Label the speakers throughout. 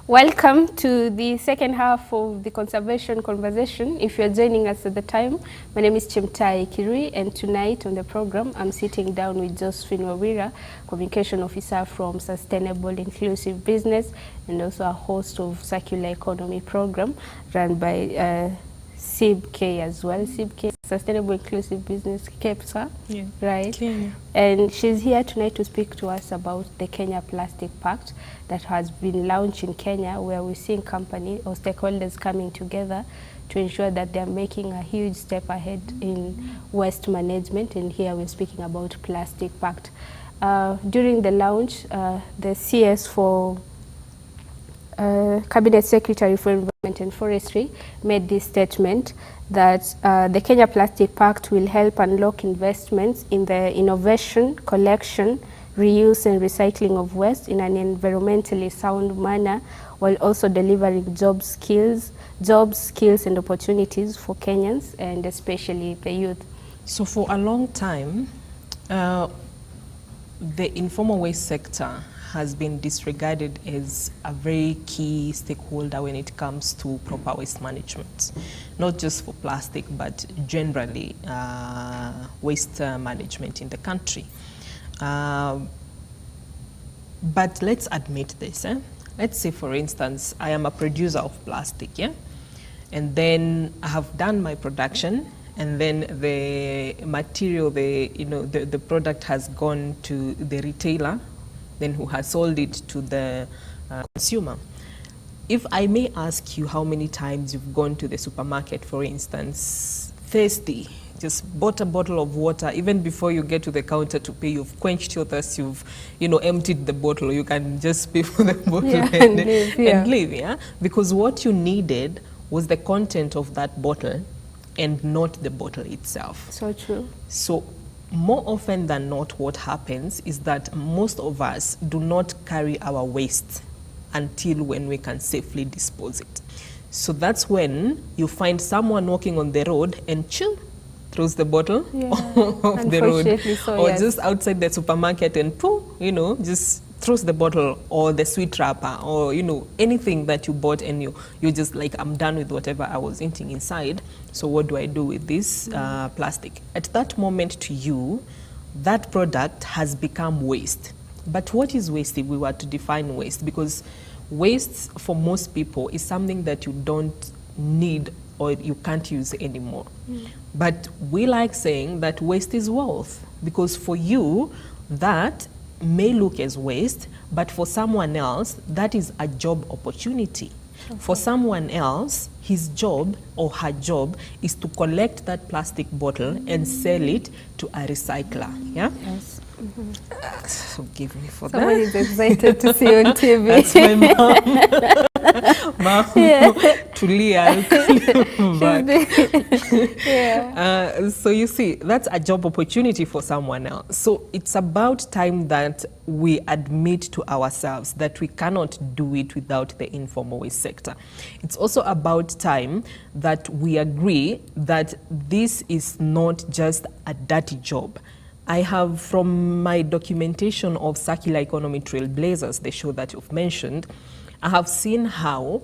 Speaker 1: Welcome to the second half of the conservation conversation. If you're joining us at the time, my name is Chimtai Kirui, and tonight on the program, I'm sitting down with Josephine Wawira, Communication Officer from Sustainable Inclusive Business, and also a host of Circular Economy Program run by SIBK as well. SIBK, Sustainable Inclusive Business, KEPSA,
Speaker 2: yeah.
Speaker 1: right?
Speaker 2: Kenya.
Speaker 1: And she's here tonight to speak to us about the Kenya Plastic Pact that has been launched in Kenya, where we're seeing companies or stakeholders coming together to ensure that they're making a huge step ahead in waste management. And here we're speaking about Plastic Pact. During the launch, the CS for Cabinet Secretary for Environment and Forestry made this statement that the Kenya Plastic Pact will help unlock investments in the innovation, collection, reuse and recycling of waste in an environmentally sound manner, while also delivering jobs, skills and opportunities for Kenyans and especially the youth.
Speaker 2: So for a long time, the informal waste sector has been disregarded as a very key stakeholder when it comes to proper waste management, not just for plastic, but generally waste management in the country. But let's admit this. Let's say, for instance, I am a producer of plastic, yeah? And then I have done my production, and then the material, the product has gone to the retailer, then who has sold it to the consumer. If I may ask you how many times you've gone to the supermarket, for instance, thirsty, just bought a bottle of water, even before you get to the counter to pay, you've quenched your thirst, you've emptied the bottle, you can just pay for the bottle and leave, yeah? Because what you needed was the content of that bottle and not the bottle itself.
Speaker 1: So true.
Speaker 2: So more often than not, what happens is that most of us do not carry our waste until when we can safely dispose it. So that's when you find someone walking on the road and throws the bottle off the road, or just outside the supermarket and just throws the bottle or the sweet wrapper or anything that you bought, and you're just like, I'm done with whatever I was eating inside, so what do I do with this plastic? At that moment, to you, that product has become waste. But what is waste if we were to define waste? Because waste for most people is something that you don't need or you can't use anymore. But we like saying that waste is wealth, because for you that may look as waste, but for someone else that is a job opportunity. Okay. For someone else, his job or her job is to collect that plastic bottle and sell it to a recycler. Yeah?
Speaker 1: Yes.
Speaker 2: Forgive me for
Speaker 1: Someone
Speaker 2: that.
Speaker 1: is excited to see on TV.
Speaker 2: That's my mom. Mom, Tulia. So you see, that's a job opportunity for someone else. So it's about time that we admit to ourselves that we cannot do it without the informal waste sector. It's also about time that we agree that this is not just a dirty job. I have, from my documentation of Circular Economy Trailblazers, the show that you've mentioned, I have seen how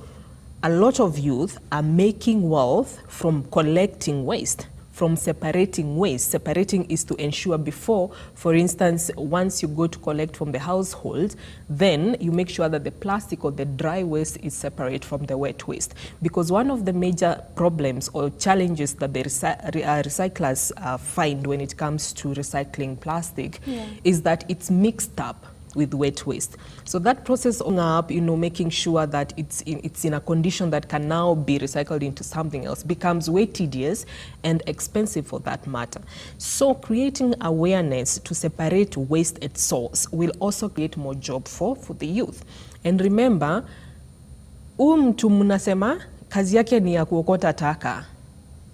Speaker 2: a lot of youth are making wealth from collecting waste, from separating waste. Separating is to ensure before, for instance, once you go to collect from the household, then you make sure that the plastic or the dry waste is separate from the wet waste. Because one of the major problems or challenges that the recyclers find when it comes to recycling plastic is that it's mixed up with wet waste. So that process up, making sure that it's in a condition that can now be recycled into something else becomes way tedious and expensive for that matter. So creating awareness to separate waste at source will also create more job for the youth. And remember, mtu mnasema kazi yake ni ya kuokota taka.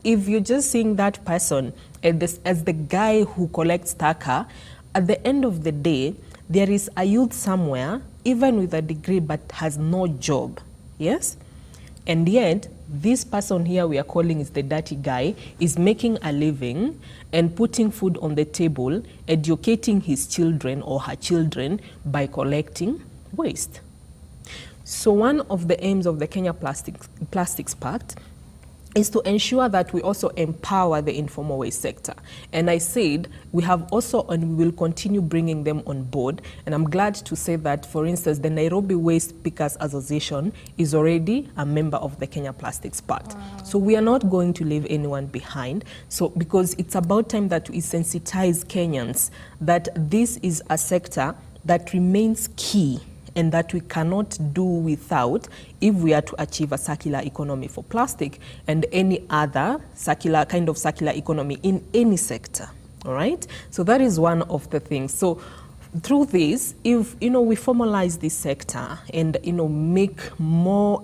Speaker 2: If you're just seeing that person as the guy who collects taka, at the end of the day, there is a youth somewhere, even with a degree, but has no job, yes? And yet, this person here we are calling is the dirty guy, is making a living and putting food on the table, educating his children or her children by collecting waste. So one of the aims of the Kenya Plastics Pact is to ensure that we also empower the informal waste sector. And I said we have also, and we will continue bringing them on board. And I'm glad to say that, for instance, the Nairobi Waste Pickers Association is already a member of the Kenya Plastics Pact. Wow. So we are not going to leave anyone behind. So because it's about time that we sensitize Kenyans that this is a sector that remains key and that we cannot do without if we are to achieve a circular economy for plastic and any other circular economy in any sector. All right? So that is one of the things. So through this, if we formalize this sector and make more,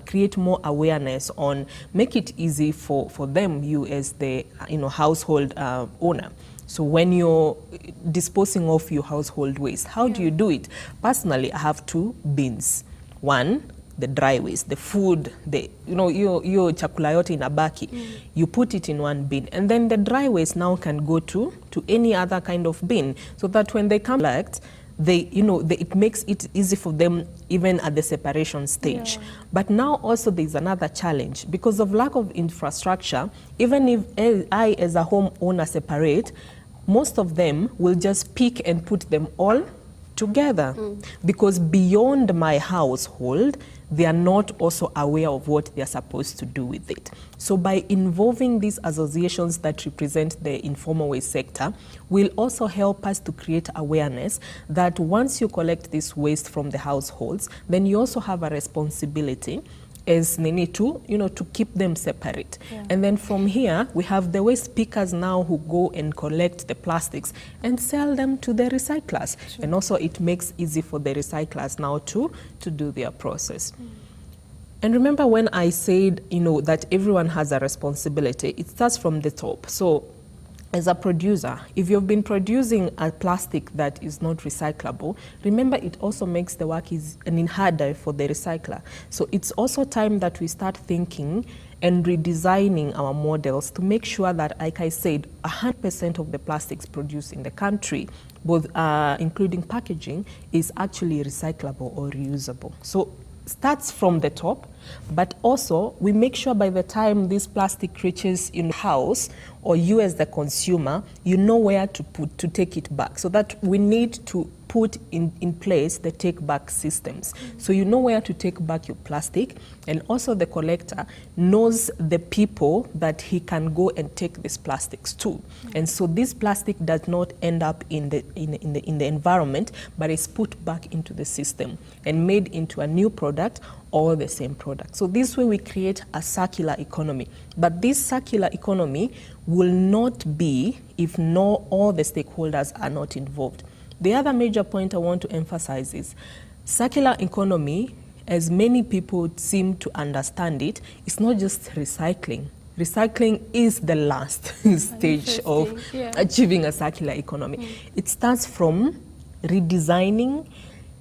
Speaker 2: create more awareness on, make it easy for them, you as the household owner. So when you're disposing of your household waste, how do you do it? Personally, I have 2 bins. One, the dry waste, the food, your chakula yote inabaki, you put it in one bin. And then the dry waste now can go to any other kind of bin, so that when they come collect, it makes it easy for them even at the separation stage. Yeah. But now also there's another challenge. Because of lack of infrastructure, even if I as a homeowner separate, most of them will just pick and put them all together. Because beyond my household, they are not also aware of what they are supposed to do with it. So by involving these associations that represent the informal waste sector will also help us to create awareness that once you collect this waste from the households, then you also have a responsibility as Nini to keep them separate. Yeah. And then from here, we have the waste pickers now who go and collect the plastics and sell them to the recyclers. Sure. And also it makes easy for the recyclers now to do their process. And remember when I said, that everyone has a responsibility, it starts from the top. So as a producer, if you've been producing a plastic that is not recyclable, remember it also makes the work harder for the recycler. So it's also time that we start thinking and redesigning our models to make sure that, like I said, 100% of the plastics produced in the country, both including packaging, is actually recyclable or reusable. So starts from the top, but also we make sure by the time this plastic reaches in the house, or you as the consumer, you know where to take it back. So that we need to put in place the take back systems. So you know where to take back your plastic, and also the collector knows the people that he can go and take these plastics to. And so this plastic does not end up in the environment, but is put back into the system and made into a new product or the same product. So this way we create a circular economy. But this circular economy will not be if all the stakeholders are not involved. The other major point I want to emphasize is circular economy, as many people seem to understand it, it's not just recycling. Recycling is the last stage of achieving a circular economy. It starts from redesigning,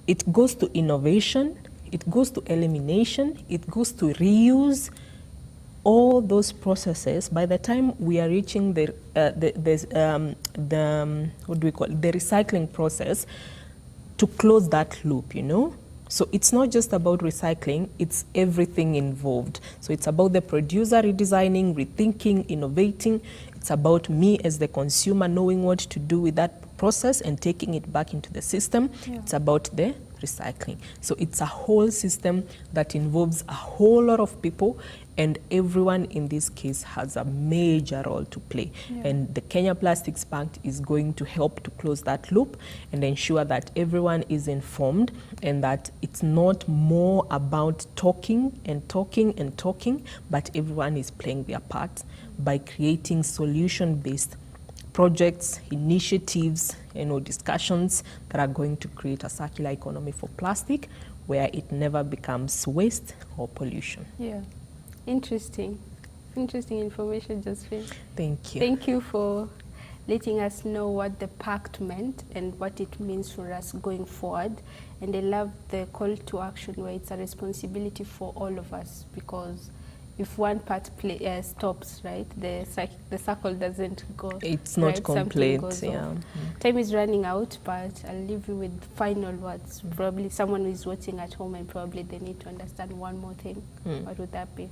Speaker 2: it goes to innovation, it goes to elimination, it goes to reuse. All those processes, by the time we are reaching the recycling process, to close that loop, So it's not just about recycling, it's everything involved. So it's about the producer redesigning, rethinking, innovating. It's about me as the consumer knowing what to do with that process and taking it back into the system. Yeah. It's about the recycling. So it's a whole system that involves a whole lot of people, and everyone in this case has a major role to play. Yeah. And the Kenya Plastics Pact is going to help to close that loop and ensure that everyone is informed, and that it's not more about talking and talking and talking, but everyone is playing their part by creating solution-based projects, initiatives, discussions that are going to create a circular economy for plastic where it never becomes waste or pollution.
Speaker 1: Yeah, interesting information, Josephine.
Speaker 2: Thank you.
Speaker 1: Thank you for letting us know what the pact meant and what it means for us going forward. And I love the call to action where it's a responsibility for all of us, because if one part stops, right, the circle doesn't go.
Speaker 2: It's not
Speaker 1: right?
Speaker 2: complete.
Speaker 1: Goes
Speaker 2: Yeah.
Speaker 1: off. Time is running out, but I'll leave you with final words. Probably someone who is watching at home and probably they need to understand one more thing. What would that be?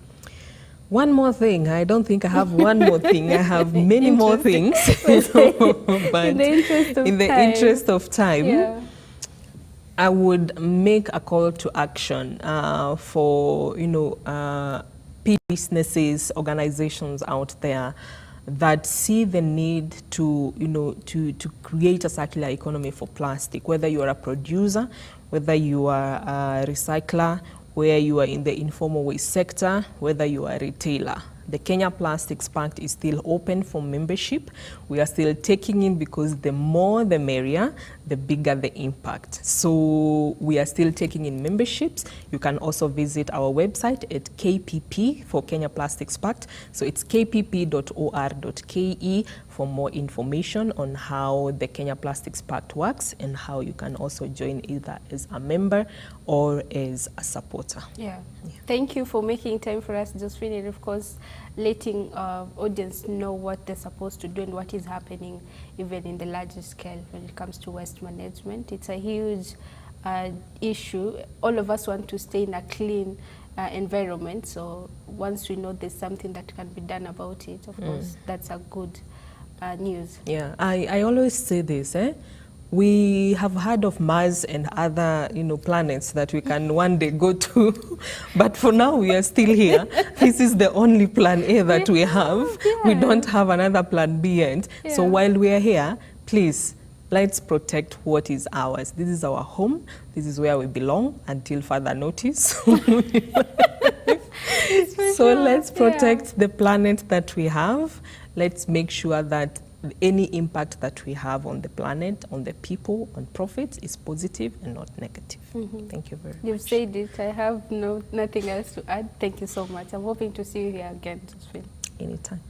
Speaker 2: One more thing. I don't think I have one more thing. I have many more things. But
Speaker 1: in the interest of time,
Speaker 2: yeah. I would make a call to action for businesses, organizations out there that see the need to to create a circular economy for plastic. Whether you are a producer, whether you are a recycler, where you are in the informal waste sector, whether you are a retailer. The Kenya Plastics Pact is still open for membership. We are still taking in because the more the merrier, the bigger the impact. So we are still taking in memberships. You can also visit our website at KPP for Kenya Plastics Pact. So it's kpp.or.ke for more information on how the Kenya Plastics Pact works and how you can also join either as a member or as a supporter.
Speaker 1: Yeah. Thank you for making time for us, Josephine, and of course letting audience know what they're supposed to do and what is happening even in the larger scale when it comes to waste management. It's a huge issue. All of us want to stay in a clean environment, so once we know there's something that can be done about it, of course that's a good news.
Speaker 2: Yeah, I always say this, we have heard of Mars and other planets that we can one day go to, but for now we are still here. This is the only plan A that we have. We don't have another plan B yet. So while we are here, please, let's protect what is ours. This is our home. This is where we belong until further notice. So let's protect the planet that we have. Let's make sure that any impact that we have on the planet, on the people, on profits is positive and not negative. Thank you very much.
Speaker 1: You've said it. I have nothing else to add. Thank you so much. I'm hoping to see you here again, Josephine.
Speaker 2: Anytime.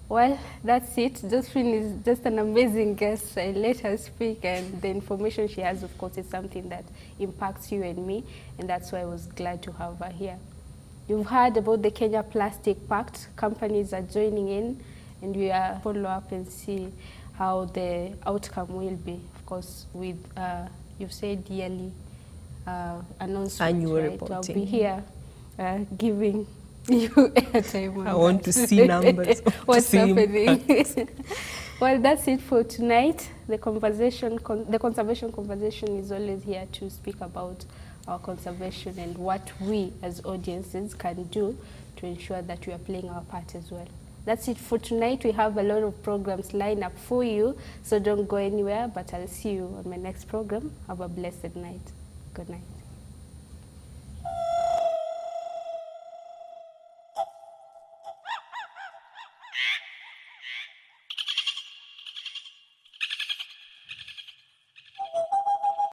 Speaker 1: Well, that's it. Josephine is just an amazing guest. I let her speak, and the information she has, of course, is something that impacts you and me, and that's why I was glad to have her here. You've heard about the Kenya Plastic Pact. Companies are joining in, and we are follow up and see how the outcome will be. Of course, with you've said yearly announcement,
Speaker 2: annual
Speaker 1: right?
Speaker 2: reporting.
Speaker 1: I'll be here giving you airtime.
Speaker 2: I want to see numbers.
Speaker 1: What's happening? Well, that's it for tonight. The conversation, the conservation conversation, is always here to speak about our conservation and what we as audiences can do to ensure that we are playing our part as well. That's it for tonight. We have a lot of programs lined up for you, so don't go anywhere, but I'll see you on my next program. Have a blessed night. Good night.